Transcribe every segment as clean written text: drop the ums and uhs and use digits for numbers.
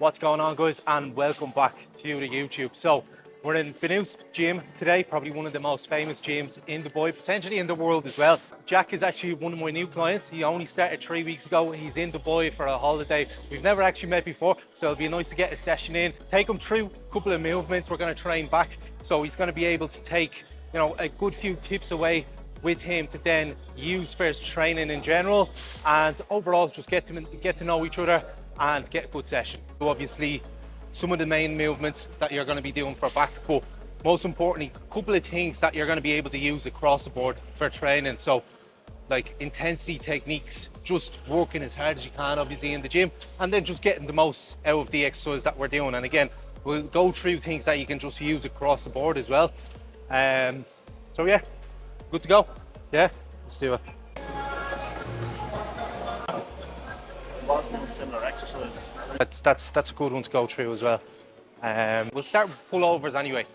What's going on, guys, and welcome back to the YouTube. So we're in Benus gym today, probably one of the most famous gyms in Dubai, potentially in the world as well. Jack is actually one of my new clients. He only started 3 weeks ago. He's in Dubai for a holiday. We've never actually met before, so it'll be nice to get a session in, take him through a couple of movements. We're going to train back, so he's going to be able to take, you know, a good few tips away with him to then use for his training in general, and overall just get to know each other and get a good session. So obviously some of the main movements that you're going to be doing for back, but most importantly, a couple of things that you're going to be able to use across the board for training. So like intensity techniques, just working as hard as you can obviously in the gym, and then just getting the most out of the exercise that we're doing. And again, we'll go through things that you can just use across the board as well. So yeah, good to go. Yeah, let's do it. Similar exercises. That's a good one to go through as well. We'll start with pullovers anyway.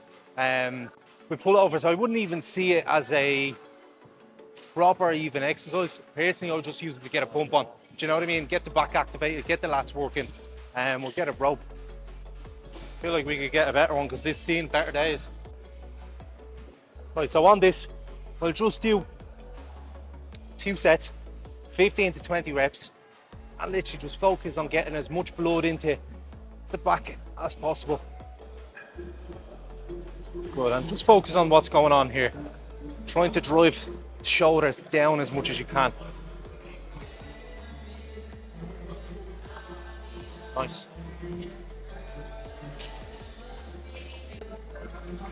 With pullovers, I wouldn't even see it as a proper even exercise. Personally, I would just use it to get a pump on. Do you know what I mean? Get the back activated, get the lats working, and we'll get a rope. I feel like we could get a better one because this seen better days. Right, so on this, we'll just do 2 sets, 15 to 20 reps. And literally just focus on getting as much blood into the back as possible. Good, and just focus on what's going on here. Trying to drive the shoulders down as much as you can. Nice.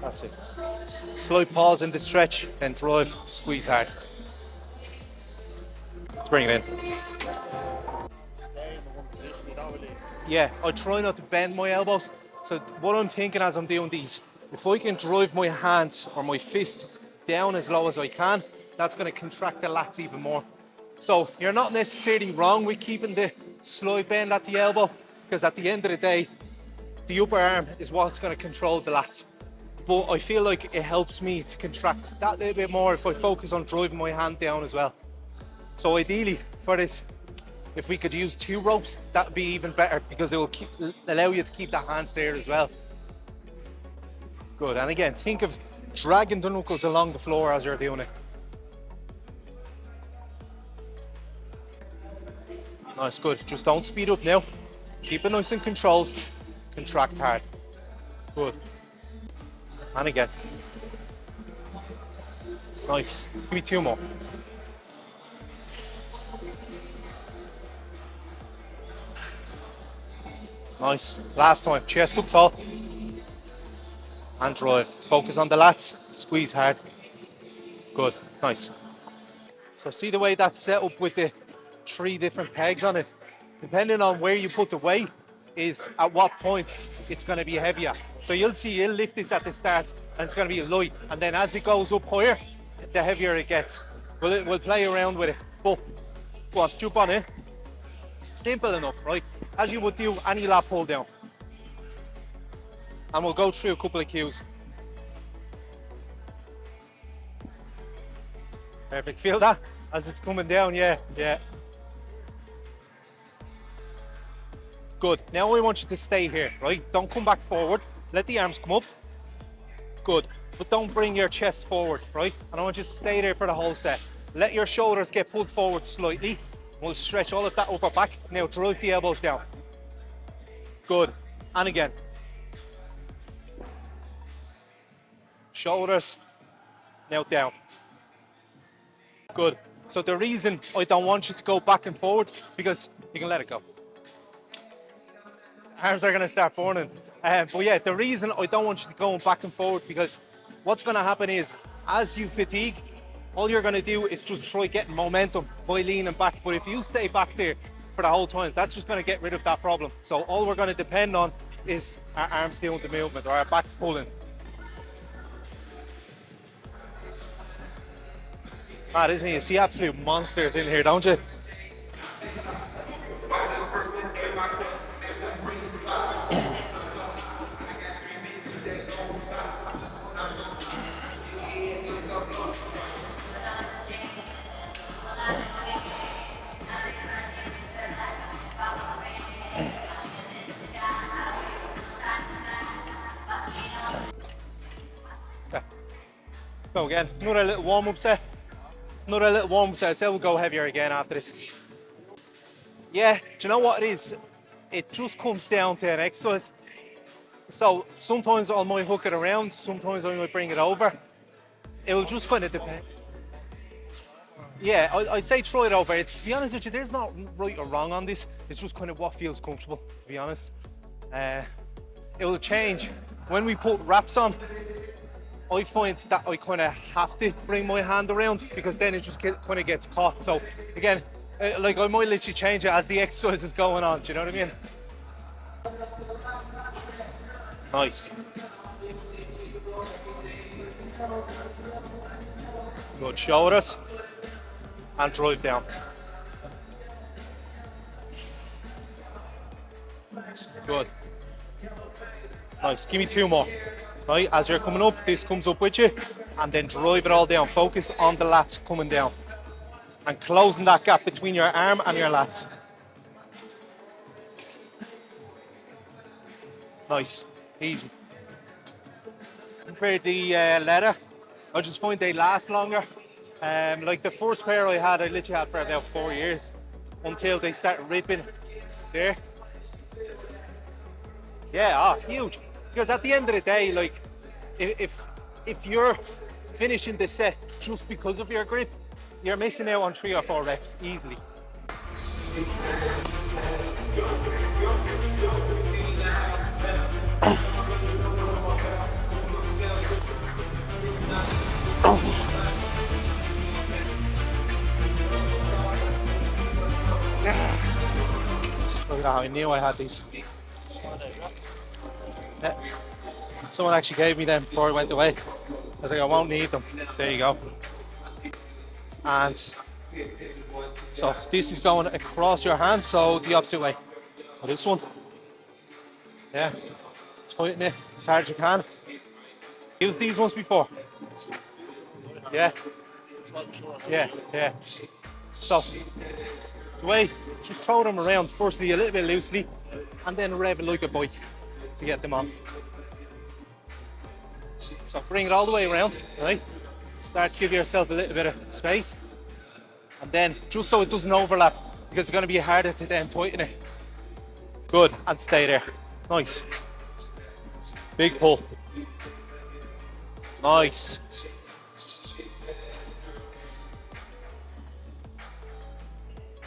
That's it. Slight pause in the stretch, then drive, squeeze hard. Let's bring it in. Yeah, I try not to bend my elbows. So what I'm thinking as I'm doing these, if I can drive my hand or my fist down as low as I can, that's going to contract the lats even more. So you're not necessarily wrong with keeping the slight bend at the elbow, because at the end of the day, the upper arm is what's going to control the lats. But I feel like it helps me to contract that little bit more if I focus on driving my hand down as well. So ideally for this, if we could use 2 ropes, that would be even better, because it will allow you to keep the hands there as well. Good, and again, think of dragging the knuckles along the floor as you're doing it. Nice, good. Just don't speed up now. Keep it nice and controlled. Contract hard. Good. And again. Nice. Give me 2 more. Nice. Last time, chest up tall. And drive. Focus on the lats. Squeeze hard. Good. Nice. So see the way that's set up with the 3 different pegs on it? Depending on where you put the weight is at what point it's going to be heavier. So you'll see you'll lift this at the start and it's going to be light. And then as it goes up higher, the heavier it gets. We'll play around with it. But go on, jump on in. Simple enough, right? As you would do any lat pull down. And we'll go through a couple of cues. Perfect, feel that? As it's coming down, yeah. Good, now I want you to stay here, right? Don't come back forward, let the arms come up. Good, but don't bring your chest forward, right? And I want you to stay there for the whole set. Let your shoulders get pulled forward slightly. We'll stretch all of that upper back. Now drive the elbows down. Good, and again. Shoulders, now down. Good. So the reason I don't want you to go back and forward, because you can let it go. Arms are going to start burning. But yeah, the reason I don't want you to go back and forward, because what's going to happen is as you fatigue, all you're going to do is just try getting momentum by leaning back. But if you stay back there for the whole time, that's just going to get rid of that problem. So all we're going to depend on is our arms doing the movement or our back pulling. It's mad, isn't it? You see absolute monsters in here, don't you? Go again. Another little warm-up set. Another little warm-up set. I'd say we'll go heavier again after this. Yeah, do you know what it is? It just comes down to an exercise. So sometimes I might hook it around, sometimes I might bring it over. It will just kind of depend. Yeah, I'd say try it over. It's, to be honest with you, there's not right or wrong on this. It's just kind of what feels comfortable, to be honest. It will change. When we put wraps on, I find that I kind of have to bring my hand around because then it just kind of gets caught. So again, like I might literally change it as the exercise is going on. Do you know what I mean? Nice. Good shoulders and drive down. Good. Nice. Give me two more. Right, as you're coming up, this comes up with you, and then drive it all down. Focus on the lats coming down and closing that gap between your arm and your lats. Nice, easy. For the leather, I just find they last longer. Like the first pair I literally had for about 4 years until they start ripping there. Yeah, huge. Because at the end of the day, like, if you're finishing the set just because of your grip, you're missing out on 3 or 4 reps easily. Look at how I knew I had these. Yeah. Someone actually gave me them before I went away. I was like, I won't need them. There you go. And so this is going across your hand, so the opposite way. Or this one. Yeah. Tighten it as hard as you can. Used these ones before. Yeah. Yeah, yeah. So the way, just throw them around firstly a little bit loosely and then rev it like a bike to get them on. So bring it all the way around, right? Start to give yourself a little bit of space. And then, just so it doesn't overlap, because it's going to be harder to then tighten it. Good, and stay there. Nice. Big pull. Nice.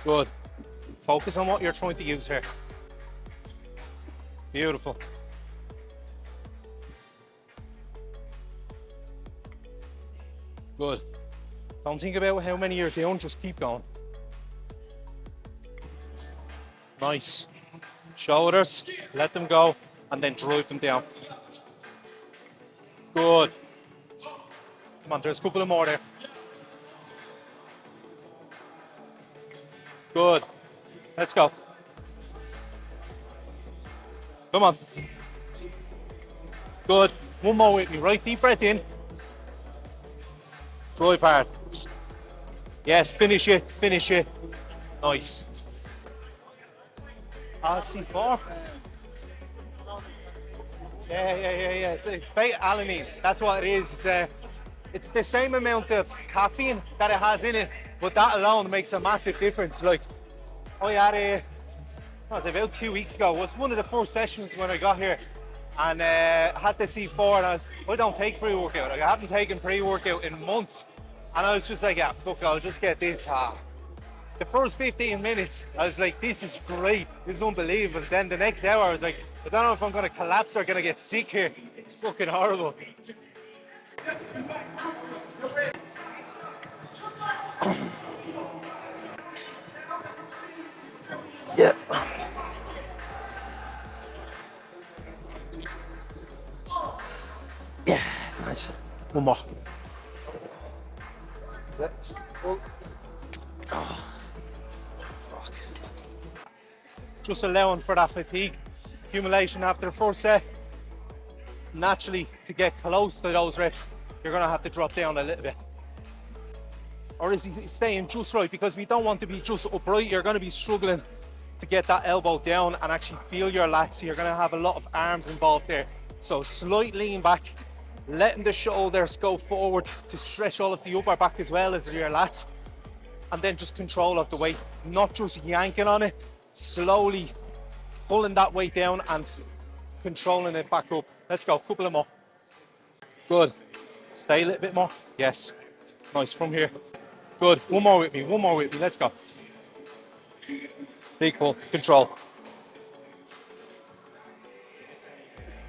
Good. Focus on what you're trying to use here. Beautiful. Good. Don't think about how many you're doing, just keep going. Nice. Shoulders, let them go, and then drive them down. Good. Come on, there's a couple of more there. Good. Let's go. Come on. Good. One more with me, right? Deep breath in. Drive hard. Yes, finish it, finish it. Nice. C4. Yeah. It's beta alanine. That's what it is. It's the same amount of caffeine that it has in it, but that alone makes a massive difference. Like, I had about 2 weeks ago. It was one of the first sessions when I got here, and I had the C4, and I don't take pre-workout. Like, I haven't taken pre-workout in months, and I was just like, yeah, fuck, I'll just get this. The first 15 minutes, I was like, this is great, this is unbelievable. Then the next hour, I was like, I don't know if I'm gonna collapse or gonna get sick here. It's fucking horrible. Yeah. Yeah, nice. One more. Oh. Fuck. Just allowing for that fatigue accumulation after the first set. Naturally, to get close to those reps, you're gonna have to drop down a little bit. Or is he staying just right? Because we don't want to be just upright. You're gonna be struggling to get that elbow down and actually feel your lats. You're gonna have a lot of arms involved there. So slight lean back letting the shoulders go forward to stretch all of the upper back as well as your lats, and then just control of the weight, not just yanking on it, slowly pulling that weight down and controlling it back up. Let's go, couple of more. Good. Stay a little bit more. Yes. Nice, from here. Good. One more with me, let's go. Big pull, control.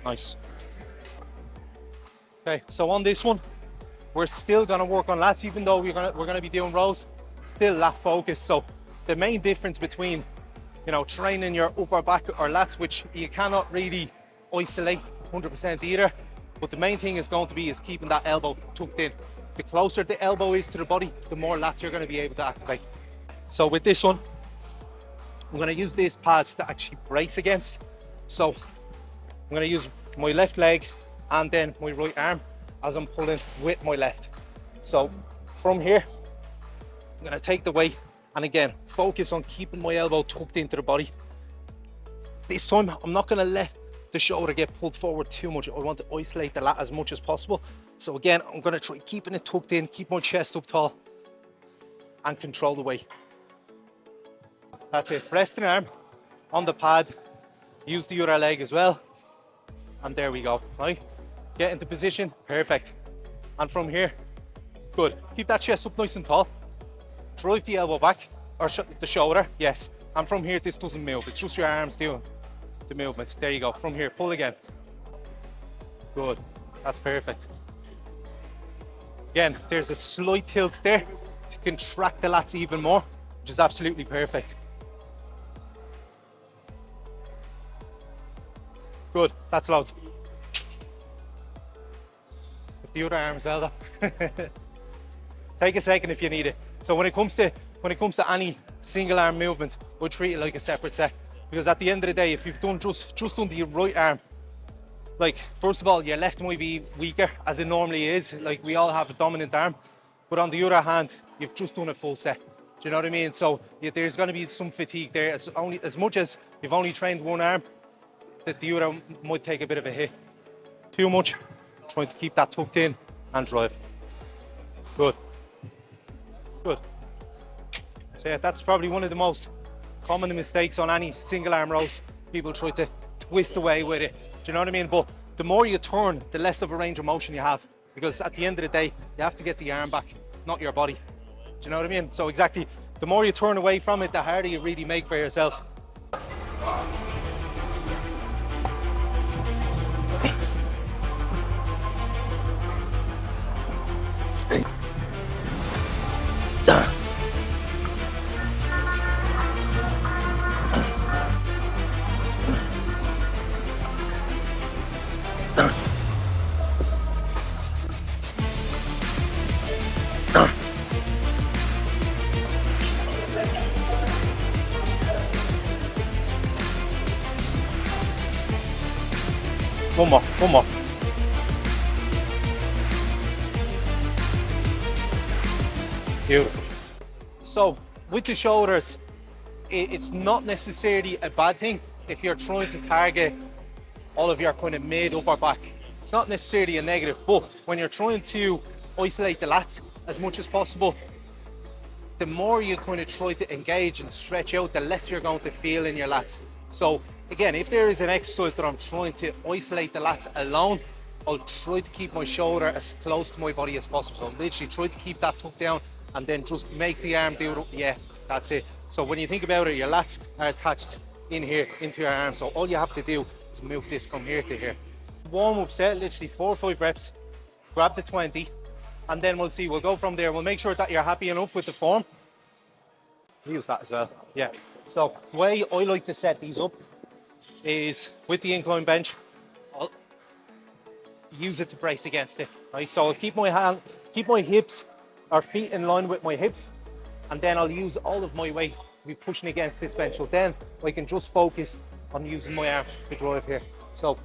Nice. Okay, so on this one, we're still gonna work on lats, even though we're gonna be doing rows, still lat focus. So the main difference between, you know, training your upper back or lats, which you cannot really isolate 100% either, but the main thing is going to be is keeping that elbow tucked in. The closer the elbow is to the body, the more lats you're going to be able to activate. So with this one, I'm going to use these pads to actually brace against. So I'm going to use my left leg and then my right arm as I'm pulling with my left. So from here, I'm going to take the weight and again, focus on keeping my elbow tucked into the body. This time, I'm not going to let the shoulder get pulled forward too much. I want to isolate the lat as much as possible. So again, I'm going to try keeping it tucked in, keep my chest up tall and control the weight. That's it. Rest an arm on the pad. Use the other leg as well. And there we go, right? Get into position, perfect. And from here, good. Keep that chest up nice and tall. Drive the elbow back, or the shoulder, yes. And from here, this doesn't move. It's just your arms doing the movement. There you go. From here, pull again. Good. That's perfect. Again, there's a slight tilt there to contract the lats even more, which is absolutely perfect. Good. That's loads. With the other arm as well, though. Take a second if you need it. So when it comes to any single arm movement, we'll treat it like a separate set. Because at the end of the day, if you've done just done the right arm, like first of all, your left might be weaker as it normally is. Like we all have a dominant arm, but on the other hand, you've just done a full set. Do you know what I mean? So yeah, there's going to be some fatigue there. As much as you've only trained one arm, that the other might take a bit of a hit. Too much. Trying to keep that tucked in and drive. Good. Good. So yeah, that's probably one of the most common mistakes on any single arm rows. People try to twist away with it. Do you know what I mean? But the more you turn, the less of a range of motion you have. Because at the end of the day, you have to get the arm back, not your body. Do you know what I mean? So exactly, the more you turn away from it, the harder you really make for yourself. One more. Beautiful. So with the shoulders, it's not necessarily a bad thing if you're trying to target all of your kind of mid upper back. It's not necessarily a negative, but when you're trying to isolate the lats as much as possible, the more you kind of try to engage and stretch out, the less you're going to feel in your lats. So again, if there is an exercise that I'm trying to isolate the lats alone, I'll try to keep my shoulder as close to my body as possible. So I'll literally try to keep that tucked down and then just make the arm do it. Yeah, that's it. So when you think about it, your lats are attached in here into your arm. So all you have to do is move this from here to here. Warm up set, literally 4 or 5 reps, grab the 20, and then we'll see, we'll go from there. We'll make sure that you're happy enough with the form. We'll use that as well, yeah. So the way I like to set these up is with the incline bench, I'll use it to brace against it, right? So I'll keep my hips or feet in line with my hips, and then I'll use all of my weight to be pushing against this bench. So then I can just focus on using my arm to drive here. So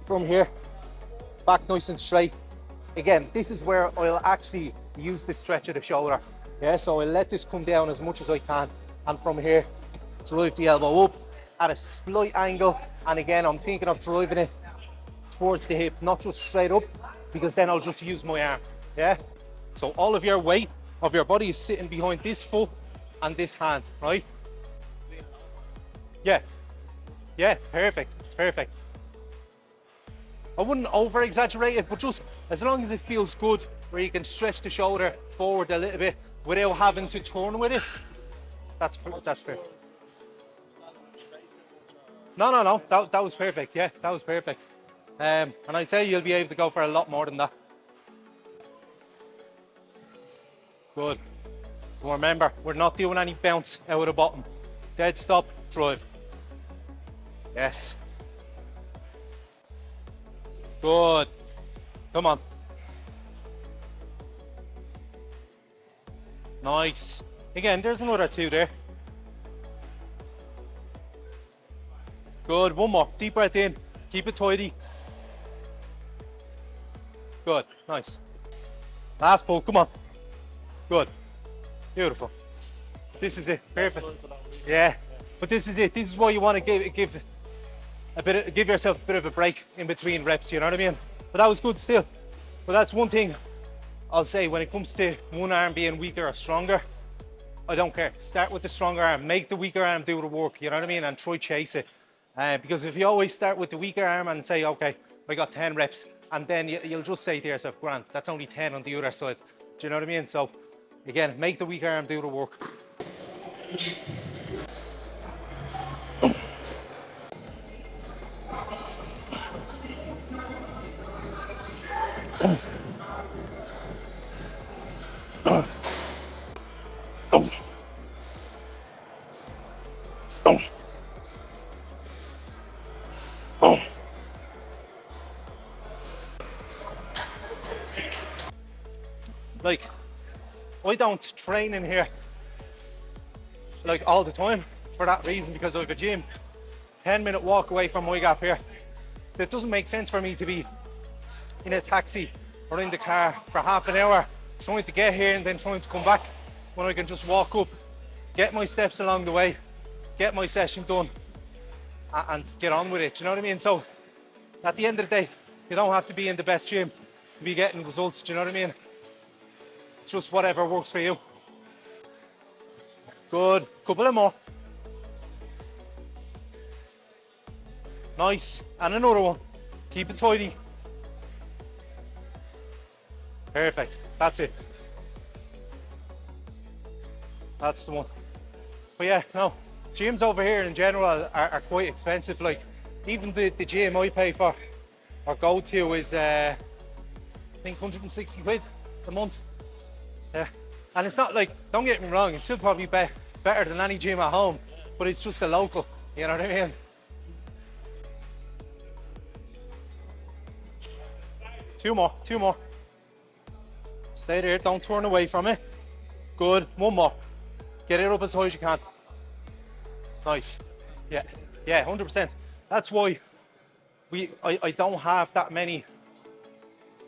from here, back nice and straight. Again, this is where I'll actually use the stretch of the shoulder. Yeah, so I'll let this come down as much as I can, and from here, drive the elbow up at a slight angle. And again, I'm thinking of driving it towards the hip, not just straight up, because then I'll just use my arm, yeah? So all of your weight of your body is sitting behind this foot and this hand, right? Yeah, yeah, perfect, it's perfect. I wouldn't over exaggerate it, but just as long as it feels good, where you can stretch the shoulder forward a little bit without having to turn with it, that's perfect. No, that was perfect, yeah, that was perfect. And I'd say you'll be able to go for a lot more than that. Good. Remember, we're not doing any bounce out of the bottom. Dead stop, drive. Yes. Good. Come on. Nice. Again, there's another 2 there. Good, one more. Deep breath in. Keep it tidy. Good, nice. Last pull, come on. Good. Beautiful. This is it, perfect. Yeah, but this is it. This is why you want to give yourself a bit of a break in between reps, you know what I mean? But that was good still. But that's one thing I'll say when it comes to one arm being weaker or stronger, I don't care. Start with the stronger arm, make the weaker arm do the work, you know what I mean? And try chase it. Because if you always start with the weaker arm and say, okay, I got 10 reps, and then you'll just say to yourself, Grant, that's only 10 on the other side. Do you know what I mean? So again, make the weaker arm do the work. Like, I don't train in here like all the time for that reason, because I have a gym 10-minute walk away from my gaff here. So it doesn't make sense for me to be in a taxi or in the car for half an hour trying to get here and then trying to come back, when I can just walk up, get my steps along the way, get my session done and get on with it. Do you know what I mean? So at the end of the day, you don't have to be in the best gym to be getting results. Do you know what I mean? It's just whatever works for you. Good. Couple of more. Nice. And another one. Keep it tidy. Perfect. That's it. That's the one. But yeah, no. Gyms over here in general are quite expensive. Like, even the gym I pay for or go to is, I think 160 quid a month. Yeah, and it's not like, don't get me wrong, it's still probably better than any gym at home, but it's just a local, you know what I mean? Two more. Stay there, don't turn away from it. Good, one more. Get it up as high as you can. Nice. Yeah, 100%. That's why I don't have that many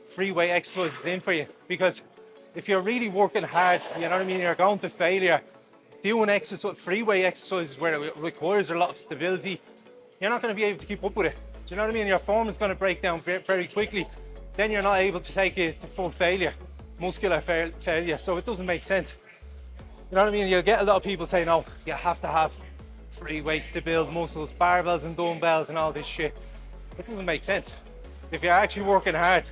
free weight exercises in for you, because if you're really working hard, you know what I mean, you're going to failure, doing exercise, free weight exercises where it requires a lot of stability, you're not going to be able to keep up with it. Do you know what I mean? Your form is going to break down very, very quickly. Then you're not able to take it to full failure, muscular failure. So it doesn't make sense. You know what I mean? You'll get a lot of people saying, oh, you have to have free weights to build muscles, barbells and dumbbells and all this shit. It doesn't make sense. If you're actually working hard,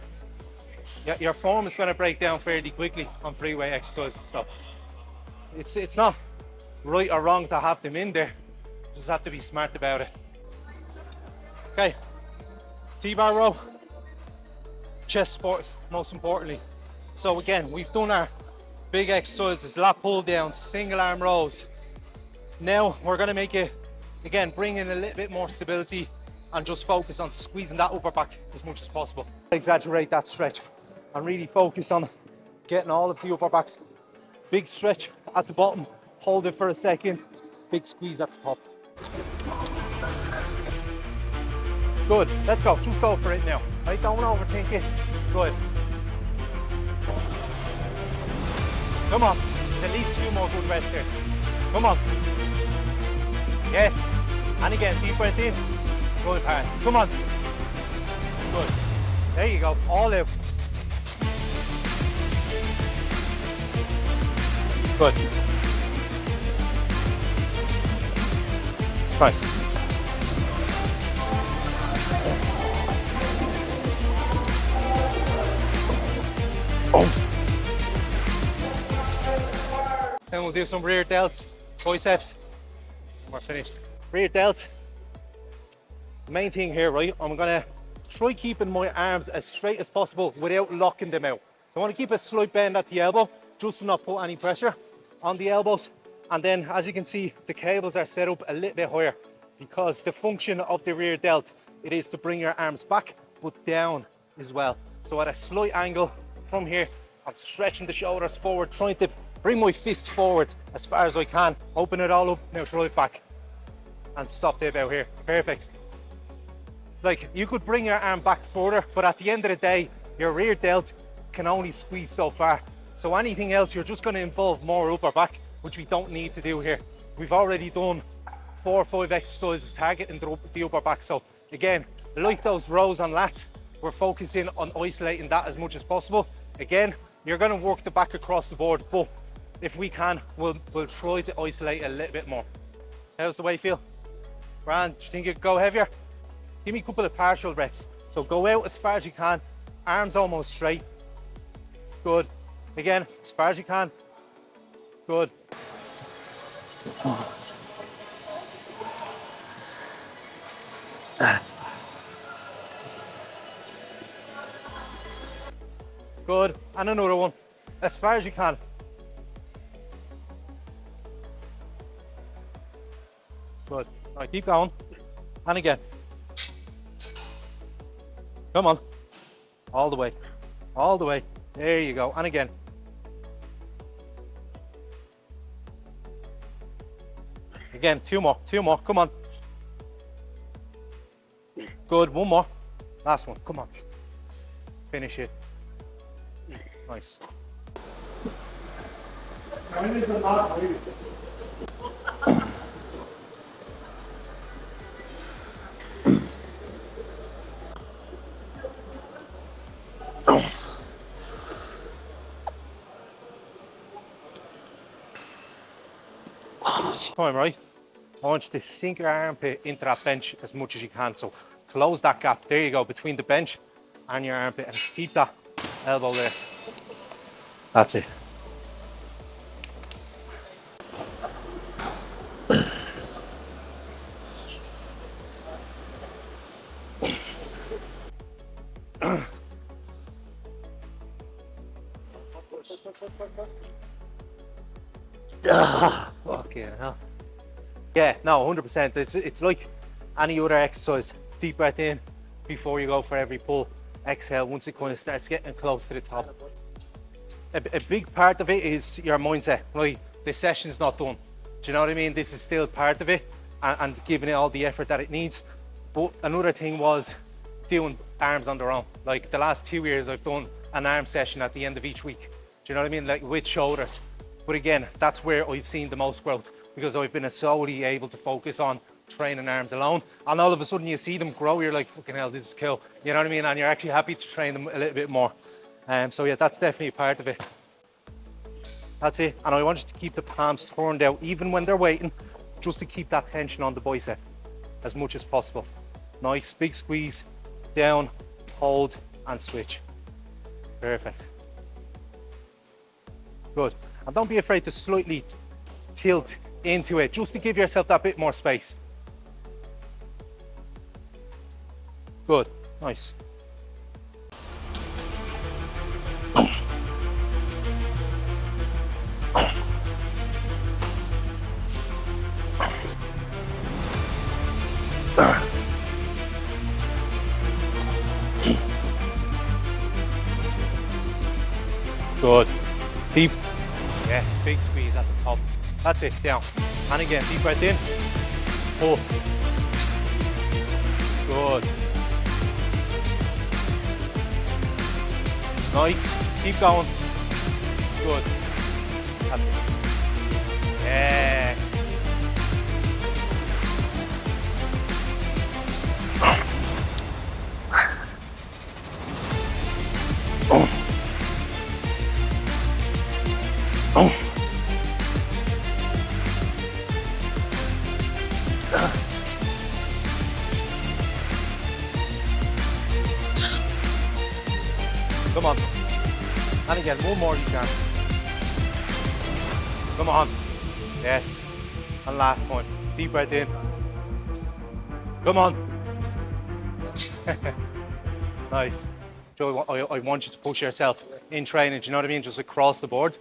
your form is going to break down fairly quickly on free weight exercises. So it's not right or wrong to have them in there. You just have to be smart about it. Okay, T-bar row, chest support most importantly. So again, we've done our big exercises, lat pull downs, single arm rows. Now we're going to make it, again, bring in a little bit more stability and just focus on squeezing that upper back as much as possible. Exaggerate that stretch and really focus on getting all of the upper back. Big stretch at the bottom, hold it for a second, big squeeze at the top. Good, let's go, just go for it now. Right, don't overthink it, drive. Come on, there's at least 2 more good reps here. Come on. Yes, and again, deep breath in, drive hard. Come on. Good. There you go. All out. Good. Nice. Oh. Then we'll do some rear delts, biceps, and we're finished. Rear delts. The main thing here, right? I'm gonna try keeping my arms as straight as possible without locking them out. So I want to keep a slight bend at the elbow, just to not put any pressure on the elbows. And then, as you can see, the cables are set up a little bit higher because the function of the rear delt, it is to bring your arms back, but down as well. So at a slight angle from here, I'm stretching the shoulders forward, trying to bring my fist forward as far as I can. Open it all up, now throw it back. And stop there about here. Perfect. Like, you could bring your arm back further, but at the end of the day, your rear delt can only squeeze so far. So anything else, you're just going to involve more upper back, which we don't need to do here. We've already done 4 or 5 exercises targeting the upper back. So again, like those rows on lats, we're focusing on isolating that as much as possible. Again, you're going to work the back across the board, but if we can, we'll try to isolate a little bit more. How's the weight feel? Grand, do you think you could go heavier? Give me a couple of partial reps. So go out as far as you can, arms almost straight. Good. Again, as far as you can. Good. Good. And another one. As far as you can. Good. All right, keep going. And again. Come on. All the way. All the way. There you go. And again. Again, two more. Come on. Good. One more. Last one. Come on. Finish it. Nice. Time, right? I want you to sink your armpit into that bench as much as you can. So close that gap. There you go, between the bench and your armpit, and keep that elbow there. That's it. Fucking hell. Yeah, no, 100%. It's like any other exercise. Deep breath in before you go for every pull. Exhale once it kind of starts getting close to the top. A big part of it is your mindset. Like, the session's not done. Do you know what I mean? This is still part of it, and giving it all the effort that it needs. But another thing was doing arms on their own. Like, the last 2 years, I've done an arm session at the end of each week. Do you know what I mean? Like, with shoulders. But again, that's where I've seen the most growth, because I've been solely able to focus on training arms alone. And all of a sudden you see them grow, you're like, fucking hell, this is cool. You know what I mean? And you're actually happy to train them a little bit more. So yeah, that's definitely a part of it. That's it. And I want you to keep the palms turned out, even when they're waiting, just to keep that tension on the bicep as much as possible. Nice, big squeeze, down, hold, and switch. Perfect. Good. And don't be afraid to slightly tilt into it, just to give yourself that bit more space. Good. Nice. Good. Deep. Yes, big squeeze at the top. That's it, down. And again, deep breath in. Pull. Good. Nice. Keep going. Good. That's it. Yes. Come on. And again, one more you can. Come on. Yes. And last time. Deep breath in. Come on. Nice. Joe, I want you to push yourself in training, do you know what I mean? Just across the board.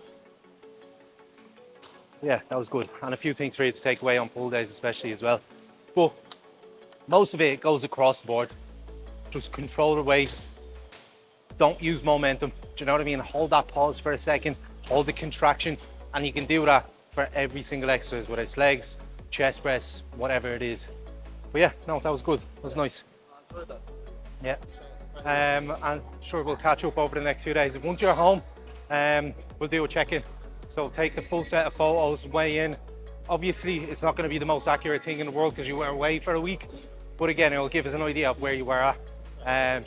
Yeah, that was good. And a few things for you to take away on pull days especially as well. But most of it goes across the board. Just control the weight. Don't use momentum. Do you know what I mean? Hold that pause for a second, hold the contraction, and you can do that for every single exercise, whether it's legs, chest press, whatever it is. But yeah, no, that was good. That was nice. Yeah. And sure, we'll catch up over the next few days. Once you're home, we'll do a check-in. So take the full set of photos, weigh in. Obviously, it's not going to be the most accurate thing in the world because you were away for a week. But again, it will give us an idea of where you were at.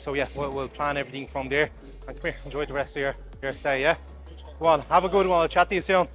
So yeah, we'll plan everything from there. And come here, enjoy the rest of your stay, yeah? Go on, have a good one. I'll chat to you soon.